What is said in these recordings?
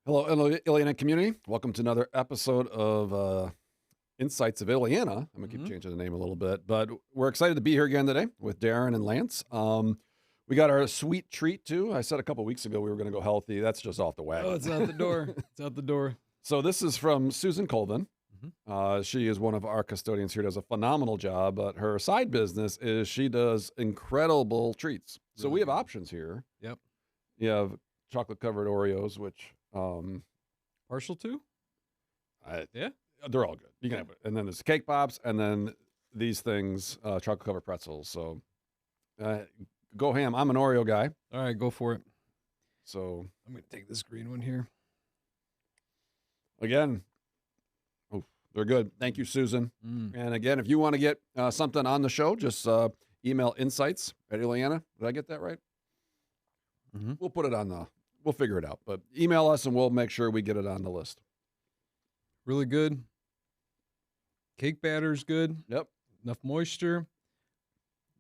Hello, Illiana community. Welcome to another episode of Insights of Illiana. I'm going to keep changing the name a little bit, but we're excited to be here again today with Darren and Lance. We got our sweet treat, too. I said a couple weeks ago we were going to go healthy. That's just off the wagon. Oh, it's out the door. It's out the door. So this is from Susan Colvin. She is one of our custodians here, does a phenomenal job, but her side business is she does incredible treats. So we have options here. Yep. You have chocolate-covered Oreos, which... partial to? Yeah. They're all good. You can have it. And then there's cake pops, and then these things, chocolate covered pretzels. So go ham. I'm an Oreo guy. All right, go for it. So I'm going to take this green one here. Again, they're good. Thank you, Susan. And again, if you want to get something on the show, just email insights@Illiana. Did I get that right? We'll put it on we'll figure it out. But email us and we'll make sure we get it on the list. Really good. Cake batter's good. Yep. Enough moisture.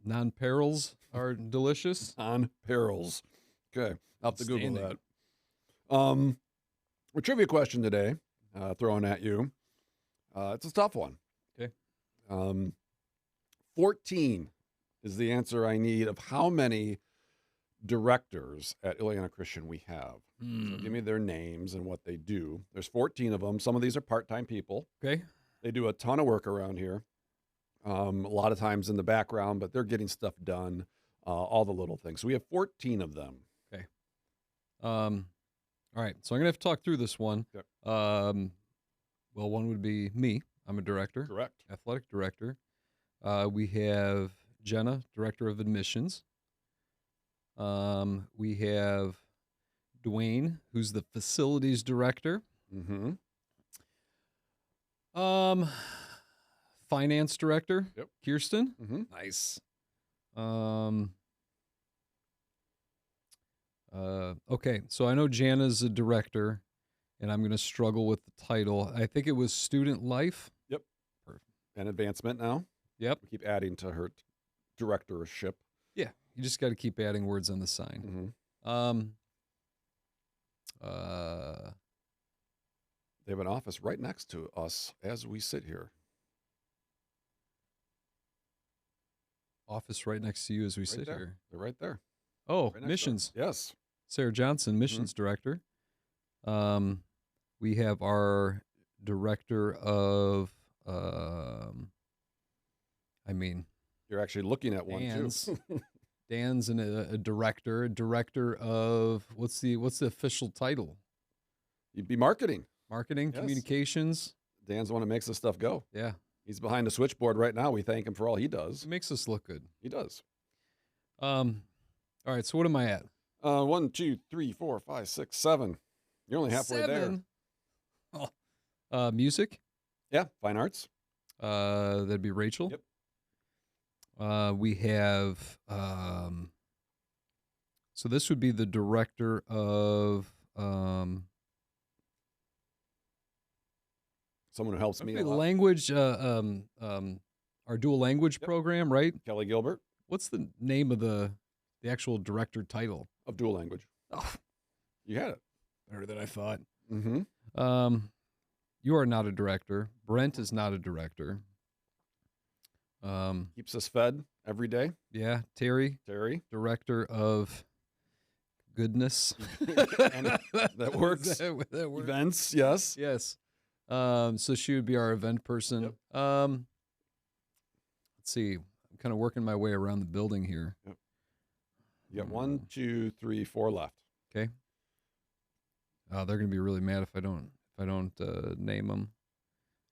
Non-perils are delicious. Non-perils. Okay. I'll have to Google that. Our trivia question today, throwing at you. It's a tough one. Okay. 14 is the answer I need of how many directors at Illiana Christian we have. So give me their names and what they do. There's 14 of them. Some of these are part-time people. Okay. They do a ton of work around here. A lot of times in the background, but they're getting stuff done, all the little things. So we have 14 of them. Okay. All right. So I'm going to have to talk through this one. Yep. Well, one would be me. I'm a director. Correct. Athletic director. We have Jenna, director of admissions. We have Dwayne, who's the facilities director. Finance director. Yep. Kirsten. Nice. Okay, so I know Jana's a director, and I'm going to struggle with the title. I think it was student life. Yep. Perfect. And advancement now. Yep. We keep adding to her directorship. Yeah, you just got to keep adding words on the sign. They have an office right next to us as we sit here. Office right next to you as we sit here. They're right there. Oh, Right missions. Yes. Sarah Johnson, missions director. We have our director of, You're actually looking at one Dan's. too. Dan's a director of, what's the official title? You'd be marketing. Marketing, Yes. Communications. Dan's the one that makes this stuff go. Yeah. He's behind the switchboard right now. We thank him for all he does. It makes us look good. He does. All right, so what am I at? 1, 2, 3, 4, 5, 6, 7. You're only halfway there. Oh. Music. Yeah, fine arts. That'd be Rachel. Yep. We have, so this would be the director of, Someone who helps me a lot. language, our dual language program, right? Kelly Gilbert What's the name of the actual director title? of dual language. Oh, You had it. better than I thought. Mm-hmm. You are not a director. Brent is not a director. Keeps us fed every day. Yeah, Terry, director of goodness. And that works. That works. Events, yes. Yes. So she would be our event person. Yep. Let's see. I'm kind of working my way around the building here. Yep. You got 1, 2, 3, 4 left. Okay. They're gonna be really mad if I don't name them.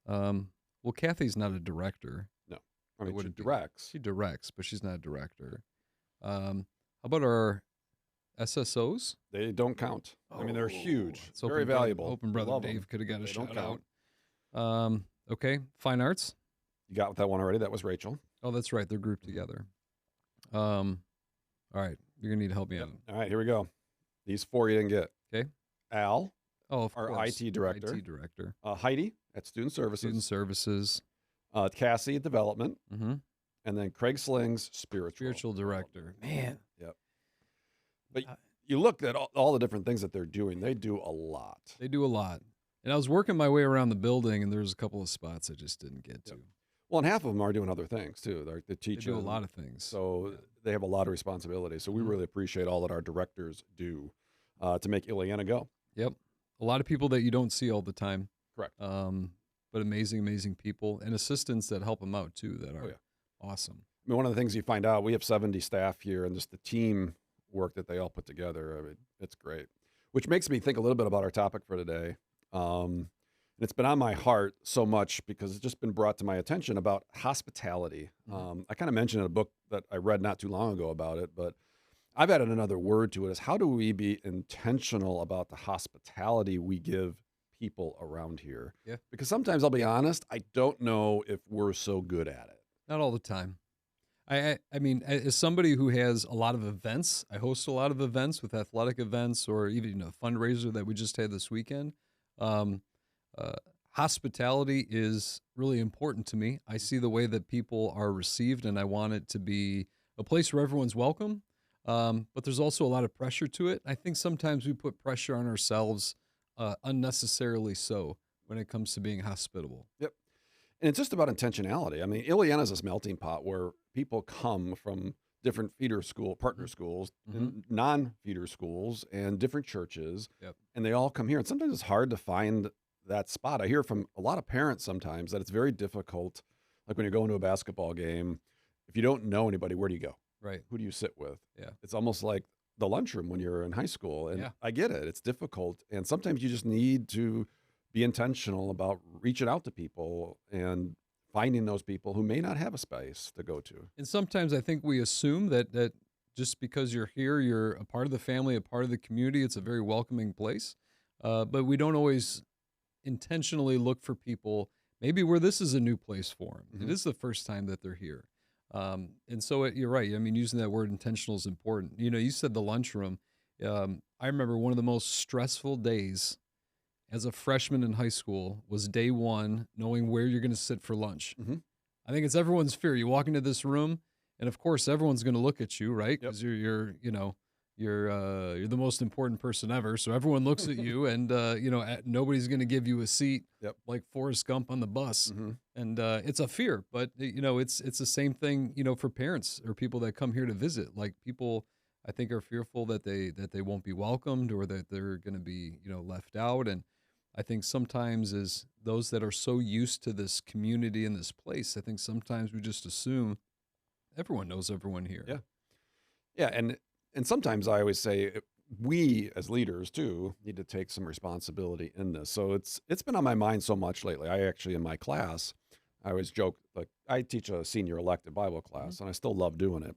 Well, Kathy's not a director. No, I mean, It she wouldn't be. directs. She directs, but she's not a director. How about our SSOs? They don't count. I mean, they're huge. It's Very hoping brother- valuable. Hoping brother Love 'em. Dave could have got a They don't shout out. Okay, fine arts. You got that one already. That was Rachel. Oh, that's right. They're grouped together. All right, you're gonna need to help me out. All right, here we go. These 4 you didn't get. Okay. Al, Oh, of our course. IT director. IT director. Heidi at Student Services. Student services. Cassie at Development. Mm-hmm. And then Craig Slings, Spiritual. Spiritual director. Man. Yep. But you look at all the different things that they're doing. They do a lot. They do a lot. And I was working my way around the building, and there's a couple of spots I just didn't get to. Yep. Well, and half of them are doing other things too. They teach. They do a lot of things. So they have a lot of responsibility. So we really appreciate all that our directors do to make Illiana go. Yep. A lot of people that you don't see all the time. Correct. But amazing people and assistants that help them out too that are awesome. I mean, one of the things you find out, we have 70 staff here, and just the team work that they all put together. I mean, it's great. Which makes me think a little bit about our topic for today. And it's been on my heart so much because it's just been brought to my attention about hospitality. I kind of mentioned in a book that I read not too long ago about it, but I've added another word to it is how do we be intentional about the hospitality we give people around here? Yeah. Because sometimes I'll be honest, I don't know if we're so good at it. Not all the time. I mean, as somebody who has a lot of events, I host a lot of events with athletic events or even a fundraiser that we just had this weekend. Hospitality is really important to me. I see the way that people are received, and I want it to be a place where everyone's welcome. But there's also a lot of pressure to it. I think sometimes we put pressure on ourselves unnecessarily so when it comes to being hospitable. Yep. And it's just about intentionality. I mean, Illiana is this melting pot where people come from different feeder school, partner schools, and non-feeder schools, and different churches, and they all come here. And sometimes it's hard to find that spot. I hear from a lot of parents sometimes that it's very difficult, like when you're going to a basketball game, if you don't know anybody, where do you go? Right. Who do you sit with? Yeah. It's almost like the lunchroom when you're in high school. And Yeah. I get it. It's difficult. And sometimes you just need to be intentional about reaching out to people and finding those people who may not have a space to go to. And sometimes I think we assume that just because you're here, you're a part of the family, a part of the community. It's a very welcoming place. But we don't always intentionally look for people maybe where this is a new place for them. It is the first time that they're here. And so you're right. I mean, using that word intentional is important. You know, you said the lunchroom. I remember one of the most stressful days as a freshman in high school was day one, knowing where you're going to sit for lunch. I think it's everyone's fear. You walk into this room, and of course, everyone's going to look at you, right? Because you're the most important person ever. So everyone looks at you, and nobody's going to give you a seat like Forrest Gump on the bus. And it's a fear, but it's the same thing, for parents or people that come here to visit. Like people, I think, are fearful that they won't be welcomed or that they're going to be left out. And I think sometimes as those that are so used to this community and this place, I think sometimes we just assume everyone knows everyone here. Yeah, and sometimes I always say we as leaders too need to take some responsibility in this. So it's been on my mind so much lately. I actually, in my class, I always joke, like I teach a senior elective Bible class, and I still love doing it.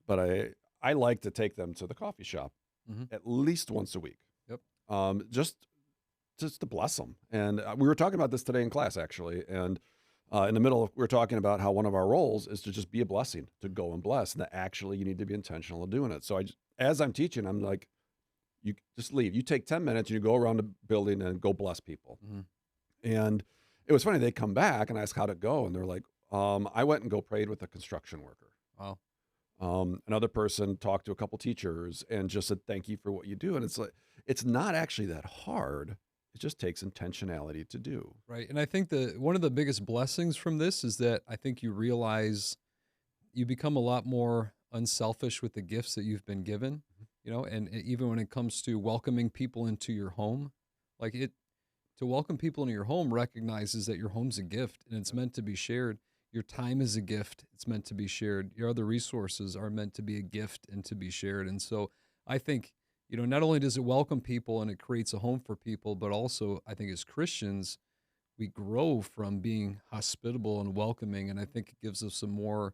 But I like to take them to the coffee shop at least once a week. Just to bless them. And we were talking about this today in class, actually. And in the middle, we were talking about how one of our roles is to just be a blessing, to go and bless, and that actually you need to be intentional of doing it. So as I'm teaching, I'm like, you just leave. You take 10 minutes and you go around the building and go bless people. And it was funny. They come back and I ask how'd it go, and they're like, I went and prayed with a construction worker. Wow. Another person talked to a couple teachers and just said, thank you for what you do. And it's like, it's not actually that hard. It just takes intentionality to do. Right. And I think one of the biggest blessings from this is that I think you realize you become a lot more unselfish with the gifts that you've been given, and even when it comes to welcoming people into your home, to welcome people into your home recognizes that your home's a gift and it's meant to be shared. Your time is a gift. It's meant to be shared. Your other resources are meant to be a gift and to be shared. And so I think, not only does it welcome people and it creates a home for people, but also I think as Christians, we grow from being hospitable and welcoming. And I think it gives us a more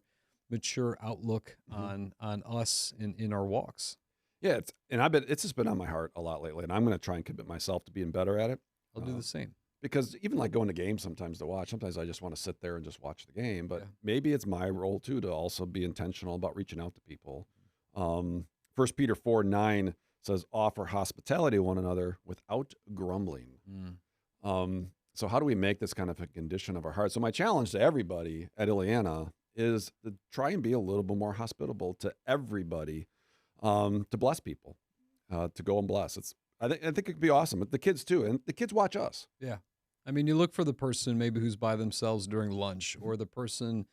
mature outlook on us in our walks. Yeah. It's just been on my heart a lot lately, and I'm going to try and commit myself to being better at it. I'll do the same. Because even like going to games sometimes to watch, sometimes I just want to sit there and just watch the game, but maybe it's my role too, to also be intentional about reaching out to people. 1 Peter 4:9 says, offer hospitality to one another without grumbling. So how do we make this kind of a condition of our heart? So my challenge to everybody at Illiana is to try and be a little bit more hospitable to everybody, to bless people. to go and bless. I think it could be awesome. The kids too, and the kids watch us. Yeah. I mean, you look for the person maybe who's by themselves during lunch, or the person,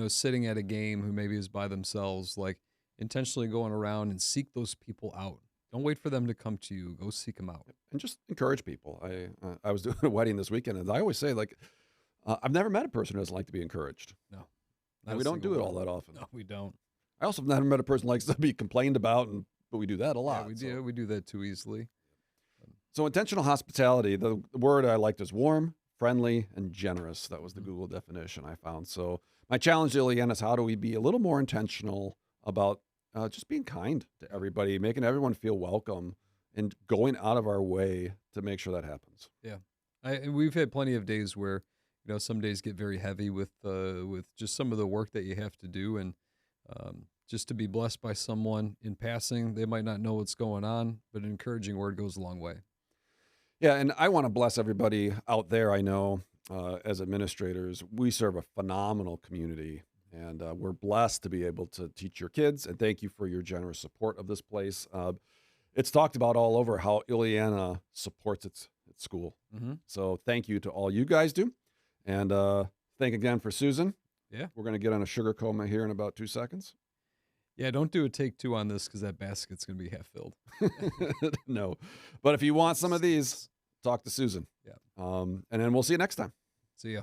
sitting at a game who maybe is by themselves, like intentionally going around and seek those people out. Don't wait for them to come to you. Go seek them out. And just encourage people. I was doing a wedding this weekend, and I always say, like, I've never met a person who doesn't like to be encouraged. No. Not And a we don't do single it all one. that often. No, we don't. I also have never met a person who likes to be complained about, but we do that a Yeah, lot. we so. do. We do that too easily. So intentional hospitality, the word I liked is warm, friendly, and generous. That was the Google definition I found. So my challenge to Illiana is, how do we be a little more intentional about just being kind to everybody, making everyone feel welcome, and going out of our way to make sure that happens. Yeah. And we've had plenty of days where, some days get very heavy with just some of the work that you have to do, and just to be blessed by someone in passing. They might not know what's going on, but an encouraging word goes a long way. Yeah, and I want to bless everybody out there. I know as administrators, we serve a phenomenal community, and we're blessed to be able to teach your kids. And thank you for your generous support of this place. It's talked about all over how Illiana supports its school. Mm-hmm. So thank you to all you guys do. And thank again for Susan. Yeah. We're going to get on a sugar coma here in about 2 seconds. Yeah, don't do a take two on this because that basket's going to be half filled. No. But if you want some of these, talk to Susan. Yeah. And then we'll see you next time. See ya.